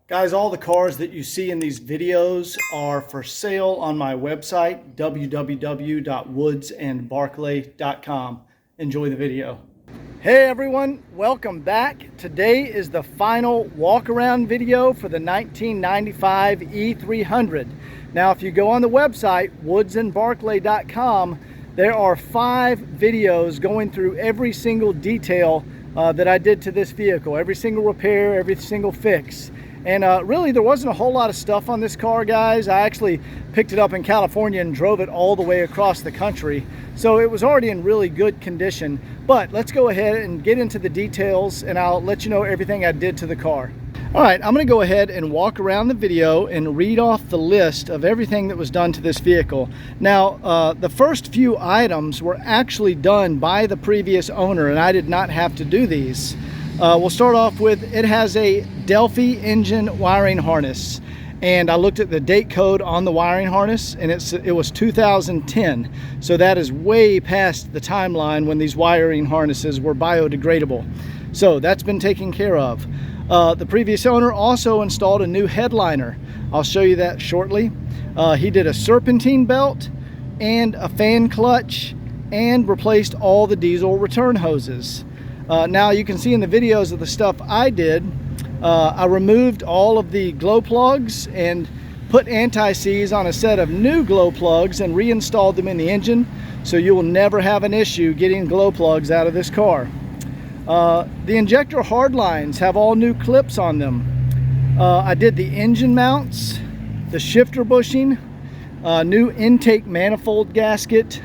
Guys, all the cars that you see in these videos are for sale on my website, www.woodsandbarclay.com. Enjoy the video. Hey everyone, welcome back. Today is the final walk-around video for the 1995 E300. Now, if you go on the website, woodsandbarclay.com, there are 5 videos going through every single detail that I did to this vehicle, every single repair, every single fix. And really, there wasn't a whole lot of stuff on this car, guys. I actually picked it up in California and drove it all the way across the country. So it was already in really good condition. But let's go ahead and get into the details, and I'll let you know everything I did to the car. All right, I'm gonna go ahead and walk around the video and read off the list of everything that was done to this vehicle. Now, the first few items were actually done by the previous owner, and I did not have to do these. We'll start off with, it has a Delphi engine wiring harness, and I looked at the date code on the wiring harness, and it was 2010, so that is way past the timeline when these wiring harnesses were biodegradable. So that's been taken care of. The previous owner also installed a new headliner. I'll show you that shortly. He did a serpentine belt and a fan clutch and replaced all the diesel return hoses. Now you can see in the videos of the stuff I did, I removed all of the glow plugs and put anti-seize on a set of new glow plugs and reinstalled them in the engine, so you will never have an issue getting glow plugs out of this car. The injector hard lines have all new clips on them. I did the engine mounts, the shifter bushing, new intake manifold gasket,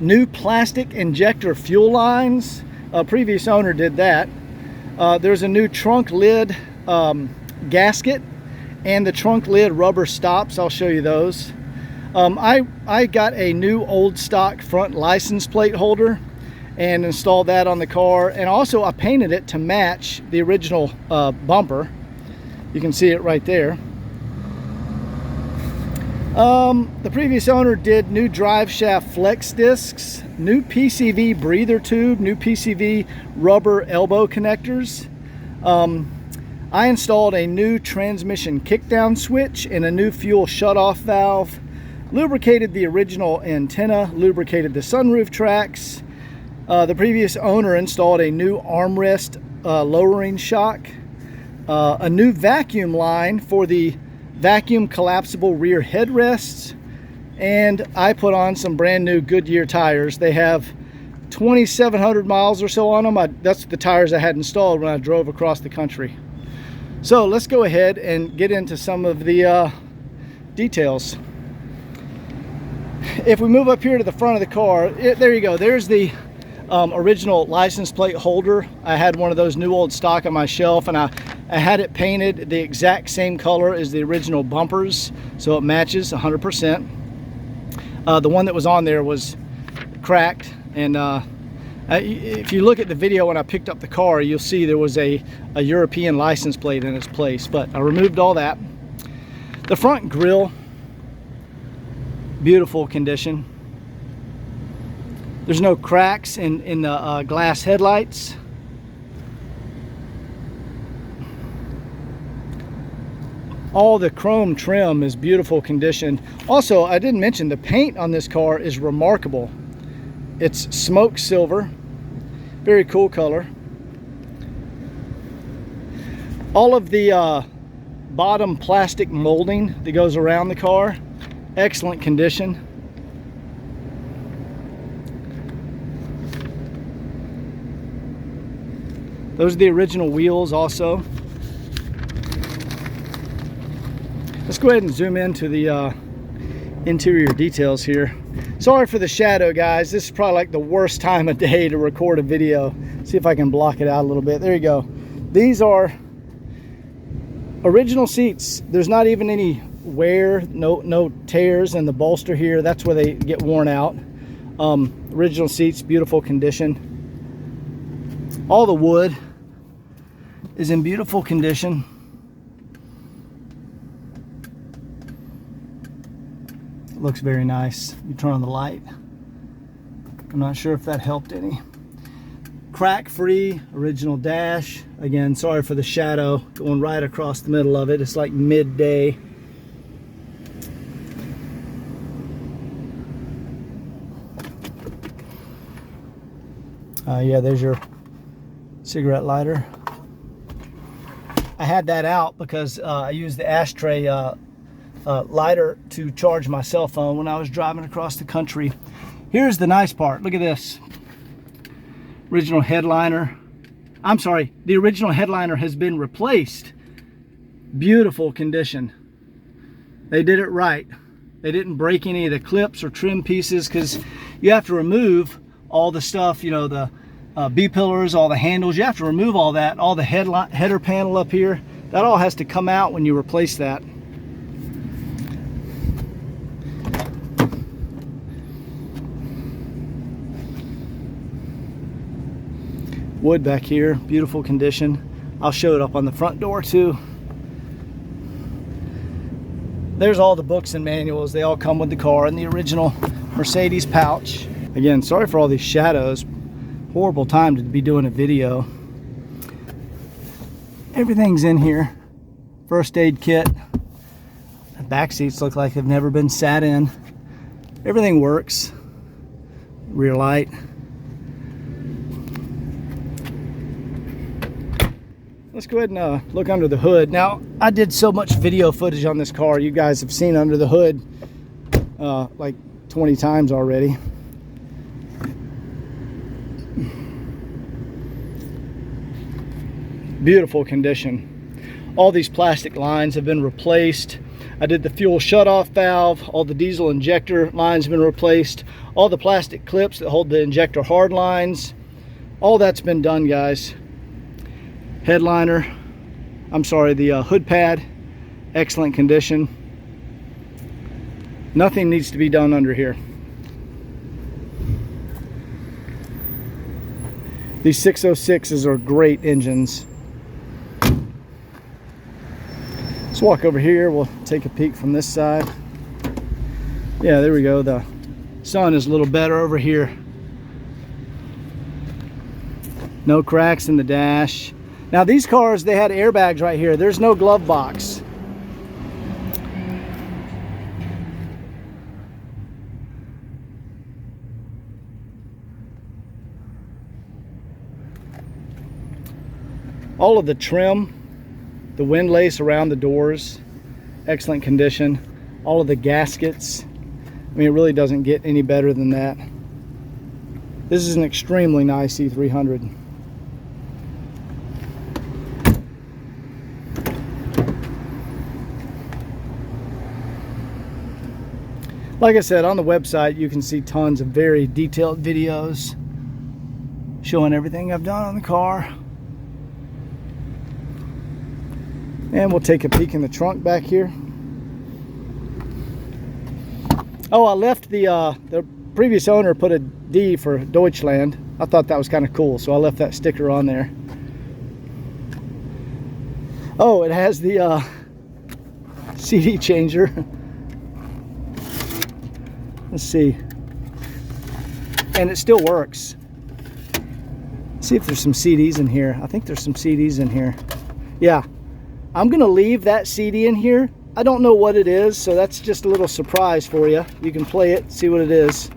new plastic injector fuel lines. Previous owner did that. There's a new trunk lid gasket and the trunk lid rubber stops. I'll show you those. I got a new old stock front license plate holder and installed that on the car, and also I painted it to match the original bumper. You can see it right there. The previous owner did new drive shaft flex discs, new PCV breather tube, new PCV rubber elbow connectors. I installed a new transmission kickdown switch and a new fuel shutoff valve, lubricated the original antenna, lubricated the sunroof tracks. The previous owner installed a new armrest lowering shock, a new vacuum line for the vacuum collapsible rear headrests, and I put on some brand new Goodyear tires. They have 2,700 miles or so on them. That's the tires I had installed when I drove across the country. So let's go ahead and get into some of the details. If we move up here to the front of the car, there you go. There's the original license plate holder. I had one of those new old stock on my shelf, and I had it painted the exact same color as the original bumpers, so it matches 100%. The one that was on there was cracked, and if you look at the video when I picked up the car, you'll see there was a European license plate in its place, but I removed all that. The front grille, beautiful condition. There's no cracks in the glass headlights. All the chrome trim is beautiful condition. Also, I didn't mention the paint on this car is remarkable. It's smoke silver, very cool color. All of the bottom plastic molding that goes around the car, excellent condition. Those are the original wheels also. Let's go ahead and zoom into the interior details here. Sorry for the shadow, guys. This is probably like the worst time of day to record a video. See if I can block it out a little bit. There you go. These are original seats. There's not even any wear, no tears in the bolster here. That's where they get worn out. Original seats, beautiful condition. All the wood is in beautiful condition. It looks very nice. You turn on the light. I'm not sure if that helped any. crack free, original dash. Again, sorry for the shadow going right across the middle of it. It's like midday. Yeah, there's your cigarette lighter. I had that out because I used the ashtray lighter to charge my cell phone when I was driving across the country. Here's the nice part. Look at this. Original headliner. I'm sorry, the original headliner has been replaced. Beautiful condition. They did it right. They didn't break any of the clips or trim pieces, because you have to remove all the stuff, you know, the B-pillars, all the handles. You have to remove all that, all the header panel up here. That all has to come out when you replace that. Wood back here, beautiful condition. I'll show it up on the front door too. There's all the books and manuals. They all come with the car in the original Mercedes pouch. Again, sorry for all these shadows. Horrible time to be doing a video. Everything's in here. First aid kit. The back seats look like they've never been sat in. Everything works. Rear light. Let's go ahead and look under the hood. Now, I did so much video footage on this car. You guys have seen under the hood like 20 times already. Beautiful condition. All these plastic lines have been replaced. I did the fuel shutoff valve. All the diesel injector lines have been replaced. All the plastic clips that hold the injector hard lines. All that's been done, guys. Headliner, I'm sorry, the hood pad, excellent condition. Nothing needs to be done under here. These 606s are great engines. Let's walk over here. We'll take a peek from this side. Yeah, there we go. The sun is a little better over here. No cracks in the dash. Now these cars, they had airbags right here. There's no glove box. All of the trim, the wind lace around the doors, excellent condition. All of the gaskets, I mean, it really doesn't get any better than that. This is an extremely nice E300. Like I said, on the website you can see tons of very detailed videos showing everything I've done on the car. And we'll take a peek in the trunk back here. Oh, I left the previous owner put a D for Deutschland. I thought that was kind of cool, so I left that sticker on there. Oh, it has the CD changer. Let's see. And it still works. Let's see if there's some CDs in here. I think there's some CDs in here. Yeah. I'm going to leave that CD in here. I don't know what it is, so that's just a little surprise for you. You can play it, see what it is.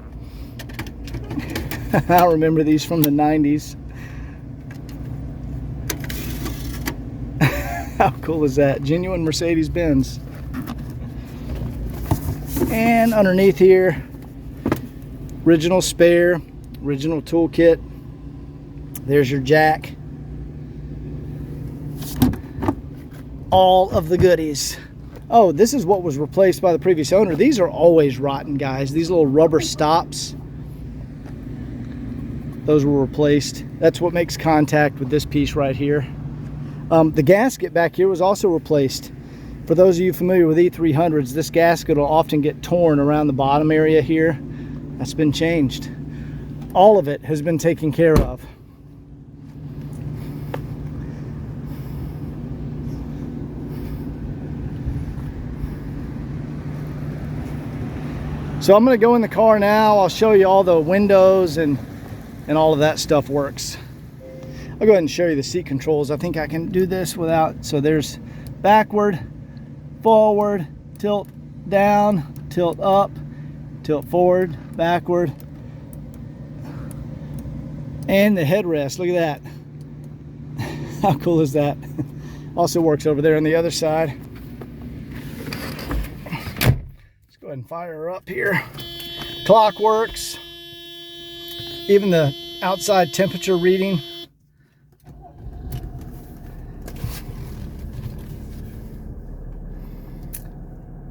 I remember these from the 90s. How cool is that? Genuine Mercedes-Benz. And underneath here, original spare, original toolkit. There's your jack. All of the goodies. Oh, this is what was replaced by the previous owner. These are always rotten, guys. These little rubber stops, those were replaced. That's what makes contact with this piece right here. The gasket back here was also replaced. For those of you familiar with E300s, this gasket will often get torn around the bottom area here. That's been changed. All of it has been taken care of. So I'm going to go in the car now. I'll show you all the windows and all of that stuff works. I'll go ahead and show you the seat controls. I think I can do this without, so there's backward, forward, tilt down, tilt up, tilt forward, backward, and the headrest. Look at that. How cool is that? Also works over there on the other side. Let's go ahead and fire her up here. Clock works. Even the outside temperature reading.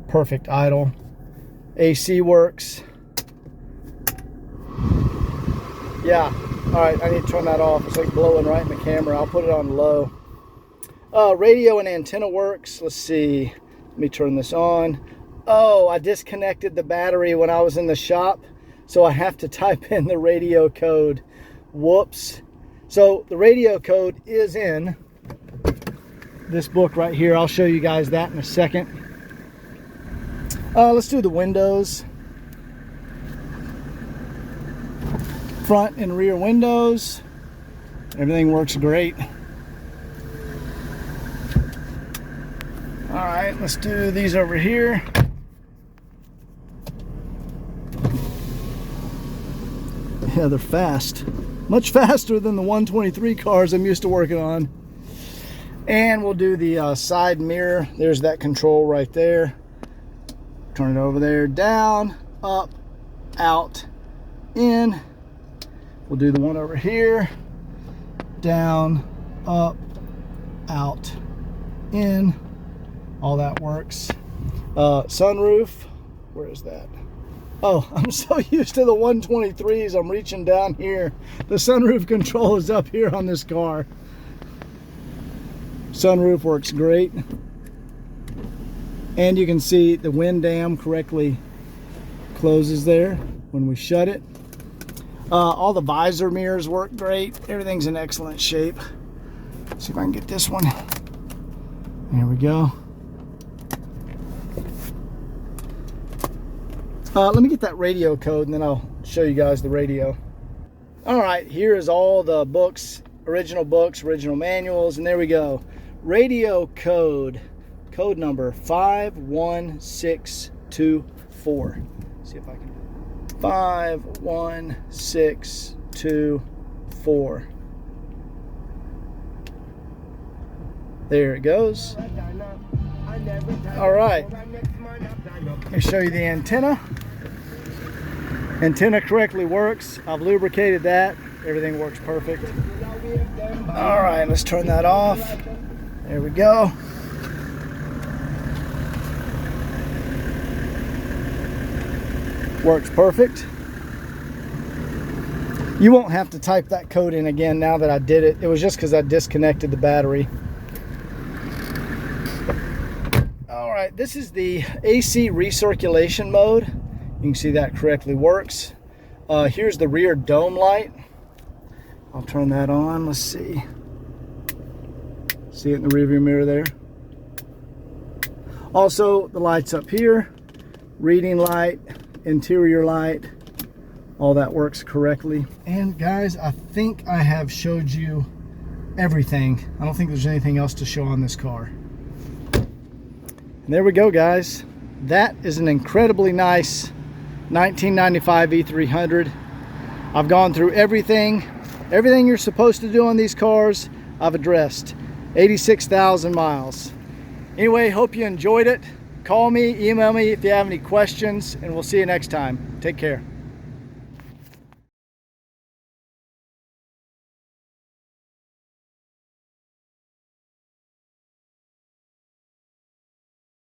Perfect idle. AC works. Yeah. All right, I need to turn that off. It's like blowing right in the camera. I'll put it on low. Radio and antenna works. Let's see. Let me turn this on. Oh, I disconnected the battery when I was in the shop, so I have to type in the radio code. Whoops. So the radio code is in this book right here. I'll show you guys that in a second. Let's do the windows. Front and rear windows. Everything works great. All right, let's do these over here. Yeah, they're fast. Much faster than the 123 cars I'm used to working on. And we'll do the side mirror. There's that control right there. Turn it over there. Down, up, out, in. We'll do the one over here. Down, up, out, in. All that works. Sunroof. Where is that? Oh, I'm so used to the 123s, I'm reaching down here. The sunroof control is up here on this car. Sunroof works great. And you can see the wind dam correctly closes there when we shut it. All the visor mirrors work great. Everything's in excellent shape. Let's see if I can get this one. There we go. Let me get that radio code and then I'll show you guys the radio. All right, here is all the books, original manuals, and there we go. Radio code, code number 51624. See if I can. 51624. There it goes. All right. Let me show you the antenna. Antenna correctly works. I've lubricated that. Everything works perfect. All right, let's turn that off. There we go. Works perfect. You won't have to type that code in again now that I did it. It was just because I disconnected the battery. All right, this is the AC recirculation mode. You can see that correctly works. Here's the rear dome light. I'll turn that on. Let's see. See it in the rearview mirror there. Also, the lights up here. Reading light, interior light. All that works correctly. And guys, I think I have showed you everything. I don't think there's anything else to show on this car. And there we go, guys. That is an incredibly nice 1995 E300. I've gone through everything you're supposed to do on these cars. I've addressed 86,000 miles. Anyway, hope you enjoyed it. Call me, email me if you have any questions, and we'll see you next time. Take care.